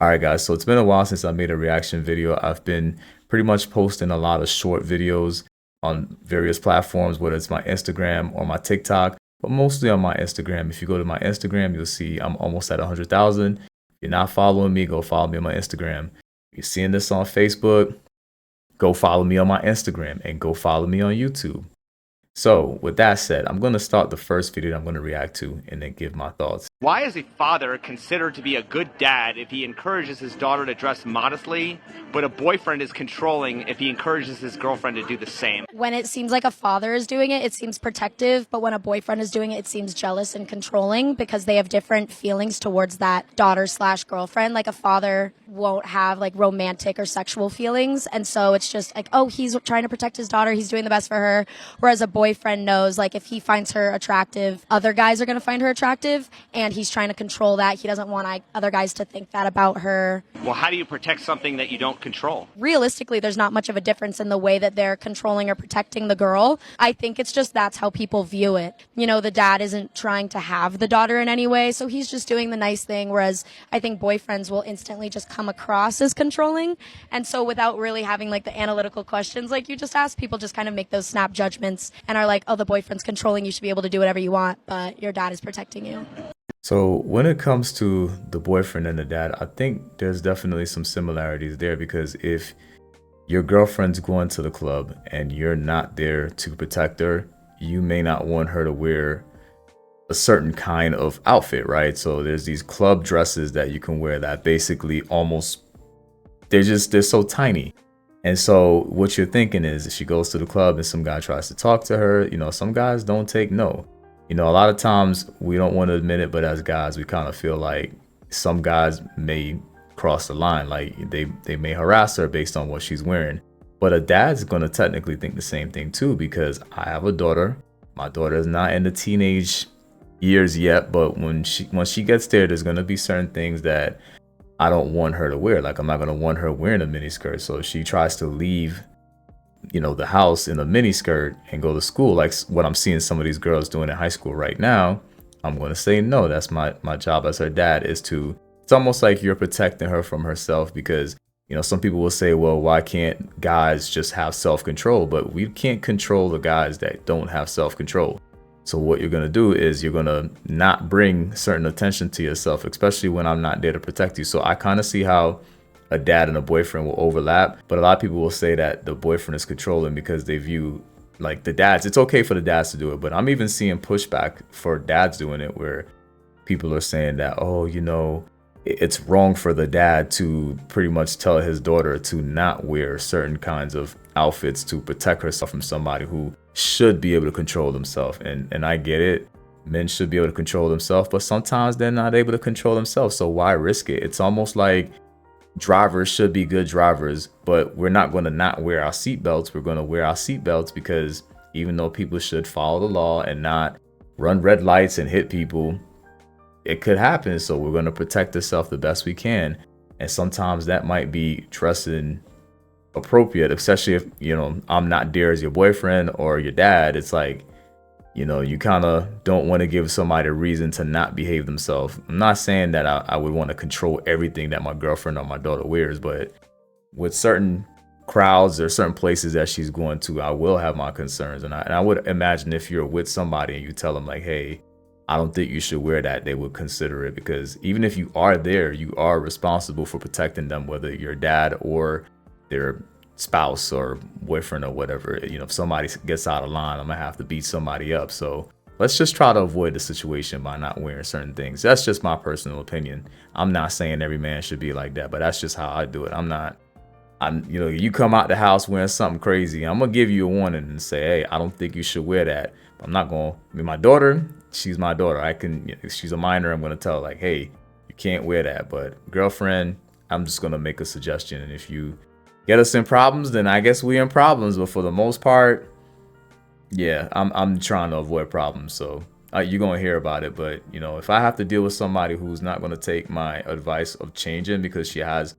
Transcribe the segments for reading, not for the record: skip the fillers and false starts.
All right, guys. So it's been a while since I made a reaction video. I've been pretty much posting a lot of short videos on various platforms, whether it's my Instagram or my TikTok, but mostly on my Instagram. If you go to my Instagram, you'll see I'm almost at 100,000. If you're not following me, go follow me on my Instagram. If you're seeing this on Facebook, go follow me on my Instagram and go follow me on YouTube. So with that said, I'm going to start the first video that I'm going to react to and then give my thoughts. Why is a father considered to be a good dad if he encourages his daughter to dress modestly, but a boyfriend is controlling if he encourages his girlfriend to do the same? When it seems like a father is doing it, it seems protective, but when a boyfriend is doing it, it seems jealous and controlling because they have different feelings towards that daughter slash girlfriend. Like a father won't have like romantic or sexual feelings, and so it's just like, oh, he's trying to protect his daughter, he's doing the best for her. Whereas a boyfriend knows, like, if he finds her attractive, other guys are going to find her attractive, and he's trying to control that. He doesn't want other guys to think that about her. Well, how do you protect something that you don't control? Realistically, there's not much of a difference in the way that they're controlling or protecting the girl. I think it's just that's how people view it. You know, the dad isn't trying to have the daughter in any way, so he's just doing the nice thing, whereas I think boyfriends will instantly just come across as controlling. And so without really having like the analytical questions like you just asked, people just kind of make those snap judgments and are like, oh, the boyfriend's controlling, you should be able to do whatever you want, but your dad is protecting you. So when it comes to the boyfriend and the dad, I think there's definitely some similarities there because if your girlfriend's going to the club and you're not there to protect her, you may not want her to wear a certain kind of outfit, right? So there's these club dresses that you can wear that basically almost, they're so tiny. And so what you're thinking is if she goes to the club and some guy tries to talk to her, you know, some guys don't take no. You know, a lot of times we don't want to admit it, but as guys, we kind of feel like some guys may cross the line, like they may harass her based on what she's wearing. But a dad's going to technically think the same thing too, because I have a daughter. My daughter is not in the teenage years yet, but once she gets there, there's going to be certain things that I don't want her to wear. Like I'm not going to want her wearing a miniskirt. So if she tries to leave, you know, the house in a miniskirt and go to school, like what I'm seeing some of these girls doing in high school right now, I'm going to say no. That's my job as her dad, is to, it's almost like you're protecting her from herself, because you know, some people will say, well, why can't guys just have self-control? But we can't control the guys that don't have self-control. So what you're going to do is you're going to not bring certain attention to yourself, especially when I'm not there to protect you. So I kind of see how a dad and a boyfriend will overlap, but a lot of people will say that the boyfriend is controlling because they view like the dads, it's okay for the dads to do it, but I'm even seeing pushback for dads doing it where people are saying that, oh, you know, it's wrong for the dad to pretty much tell his daughter to not wear certain kinds of outfits to protect herself from somebody who should be able to control themselves. And I get it. Men should be able to control themselves, but sometimes they're not able to control themselves. So why risk it? It's almost like drivers should be good drivers, but we're not going to not wear our seatbelts. We're going to wear our seatbelts because even though people should follow the law and not run red lights and hit people, it could happen. So we're going to protect ourselves the best we can. And sometimes that might be dressing appropriate, especially if, you know, I'm not there as your boyfriend or your dad. It's like, you know, you kind of don't want to give somebody a reason to not behave themselves. I'm not saying that I would want to control everything that my girlfriend or my daughter wears, but with certain crowds or certain places that she's going to, I will have my concerns. And I would imagine if you're with somebody and you tell them like, hey, I don't think you should wear that, they would consider it, because even if you are there, you are responsible for protecting them, whether your dad or their spouse or boyfriend or whatever. You know, if somebody gets out of line, I'm gonna have to beat somebody up. So let's just try to avoid the situation by not wearing certain things. That's just my personal opinion. I'm not saying every man should be like that, but that's just how I do it. You know, you come out the house wearing something crazy, I'm gonna give you a warning and say, hey, I don't think you should wear that. But I'm not gonna, my daughter, she's my daughter. If she's a minor, I'm gonna tell her like, hey, you can't wear that. But girlfriend, I'm just gonna make a suggestion. And if you get us in problems, then I guess we're in problems. But for the most part, yeah, I'm trying to avoid problems. So you're gonna hear about it. But you know, if I have to deal with somebody who's not gonna take my advice of changing because she has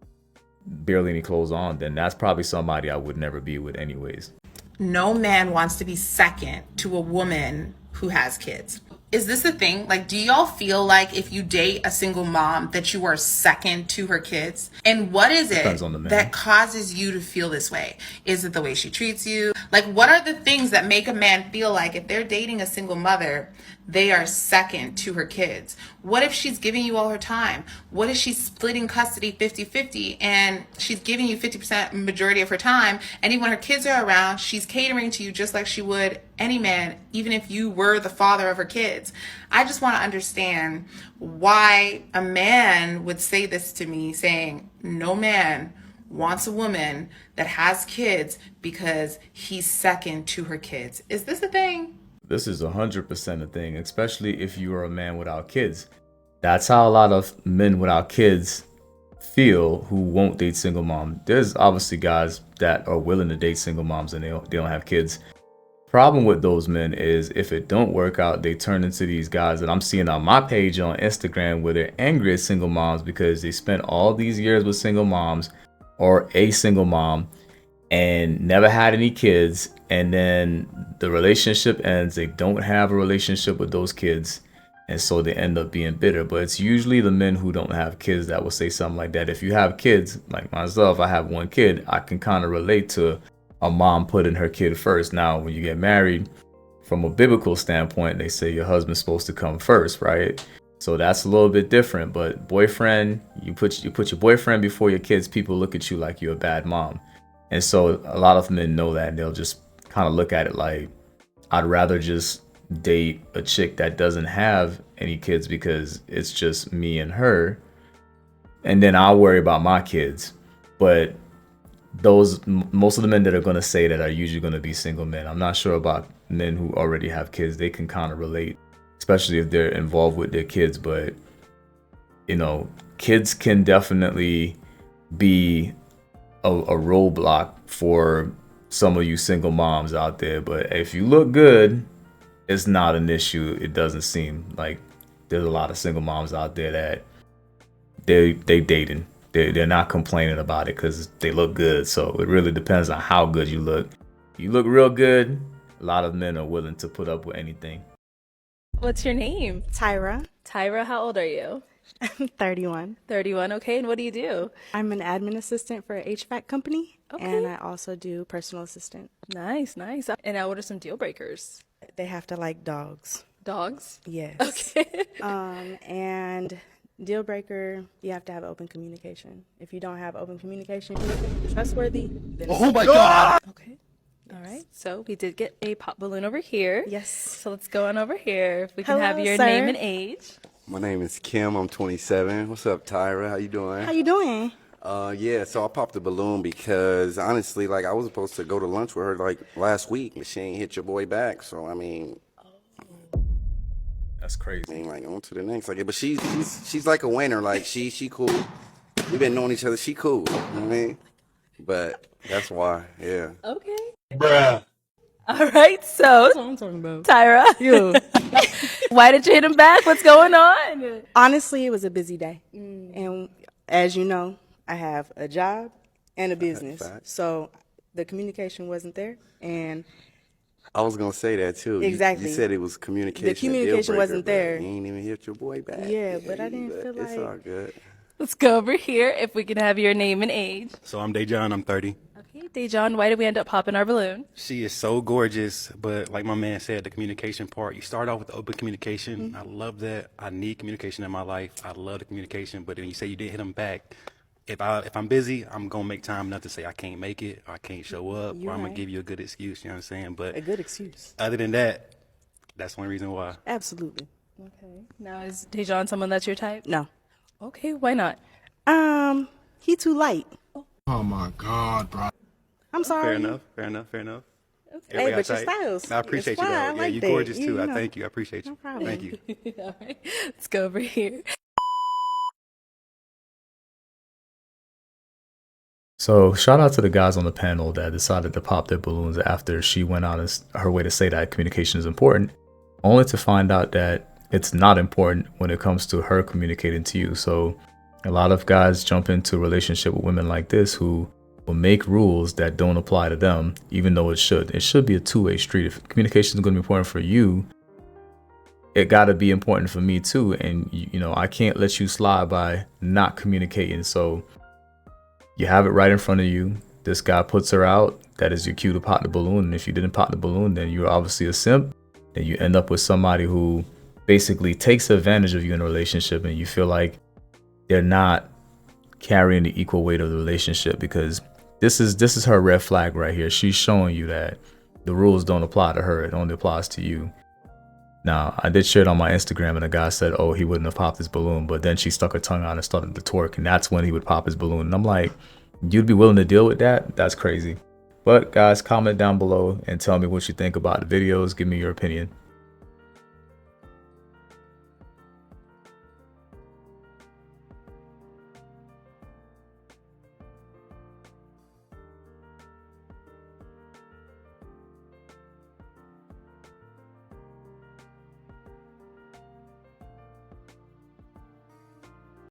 barely any clothes on, then that's probably somebody I would never be with anyways. No man wants to be second to a woman who has kids. Is this a thing? Like, do y'all feel like if you date a single mom that you are second to her kids? And what is it Depends on the man. that causes you to feel this way? Is it the way she treats you? Like, what are the things that make a man feel like if they're dating a single mother, they are second to her kids? What if she's giving you all her time? What if she's splitting custody 50-50 and she's giving you 50% majority of her time, and even when her kids are around, she's catering to you just like she would any man, even if you were the father of her kids? I just want to understand why a man would say this to me, saying, no man wants a woman that has kids because he's second to her kids. Is this a thing? This is 100% a thing, especially if you are a man without kids. That's how a lot of men without kids feel who won't date single mom. There's obviously guys that are willing to date single moms and they don't have kids. Problem with those men is if it don't work out, they turn into these guys that I'm seeing on my page on Instagram where they're angry at single moms because they spent all these years with single moms or a single mom and never had any kids, and then the relationship ends. They don't have a relationship with those kids, and so they end up being bitter. But it's usually the men who don't have kids that will say something like that. If you have kids, like myself, I have one kid, I can kind of relate to a mom putting her kid first. Now, when you get married, from a biblical standpoint, they say your husband's supposed to come first, right? So that's a little bit different. But boyfriend, you put your boyfriend before your kids, people look at you like you're a bad mom. And so a lot of men know that, and they'll just kind of look at it like, I'd rather just date a chick that doesn't have any kids because it's just me and her, and then I'll worry about my kids. But most of the men that are going to say that are usually going to be single men. I'm not sure about men who already have kids. They can kind of relate, especially if they're involved with their kids. But kids can definitely be a roadblock for some of you single moms out there. But if you look good, it's not an issue. It doesn't seem like there's a lot of single moms out there that they dating. They're not complaining about it because they look good. So it really depends on how good you look. If you look real good, a lot of men are willing to put up with anything. What's your name? Tyra. Tyra, how old are you? I'm 31. 31, okay. And what do you do? I'm an admin assistant for an HVAC company, Okay. and I also do personal assistant. Nice, nice. And now what are some deal breakers? They have to like dogs. Dogs? Yes. Okay. And deal breaker, you have to have open communication. If you don't have open communication, you're trustworthy. Then Oh my God! Okay. All right. So we did get a pop balloon over here. Yes. So let's go on over here. If we can have Hello, your sir. name and age. My name is Kim. I'm 27. What's up, Tyra? How you doing? How you doing? Yeah, so I popped the balloon because honestly, like, I was supposed to go to lunch with her like last week, but she ain't hit your boy back. So I mean, That's crazy. like on to the next. Like, but she's like a winner. Like she cool. We've been knowing each other. She cool. You know what I mean? But that's why. Yeah. Okay. Bruh. All right. So, That's what I'm talking about. Tyra, You. why did you hit him back? What's going on? Honestly, it was a busy day. And as you know, I have a job and a business. Facts. So the communication wasn't there. And I was gonna say that too. Exactly. You said it was communication. a deal communication breaker, wasn't but there. You ain't even hit your boy back. Yeah, but I didn't feel It's like- all good. Let's go over here. If we can have your name and age. So I'm Dejon, I'm 30. Okay, Dejon, why did we end up popping our balloon? She is so gorgeous, but like my man said, the communication part, you start off with the open communication. I love that. I need communication in my life. I love the communication, but then you say you didn't hit them back. If I'm busy, I'm gonna make time not to say I can't make it or I can't show up You're or I'm gonna right. give you a good excuse, you know what I'm saying? But a good excuse. other than that, that's one reason why. Absolutely. Okay. Now, is Dejon someone that's your type? No. Okay, why not? He too light. Oh my God, bro. I'm sorry. Fair enough. Hey, Everybody but your tight. styles. I appreciate it's you fine. though. I Yeah, like you that. gorgeous too. I know. thank you. I appreciate you. No problem. Thank you. All right, let's go over here. So shout out to the guys on the panel that decided to pop their balloons after she went out her way to say that communication is important, only to find out that it's not important when it comes to her communicating to you. So a lot of guys jump into a relationship with women like this who will make rules that don't apply to them, even though it should. It should be a two-way street. If communication is going to be important for you, it got to be important for me too. And you know, I can't let you slide by not communicating. So you have it right in front of you. This guy puts her out. That is your cue to pop the balloon. And if you didn't pop the balloon, then you're obviously a simp. Then you end up with somebody who basically takes advantage of you in a relationship, and you feel like they're not carrying the equal weight of the relationship, because this is her red flag right here. She's showing you that the rules don't apply to her. It only applies to you. Now, I did share it on my Instagram, and a guy said, oh, he wouldn't have popped his balloon, but then she stuck her tongue out and started to twerk, and that's when he would pop his balloon. And I'm like, you'd be willing to deal with that? That's crazy. But guys, comment down below and tell me what you think about the videos. Give me your opinion.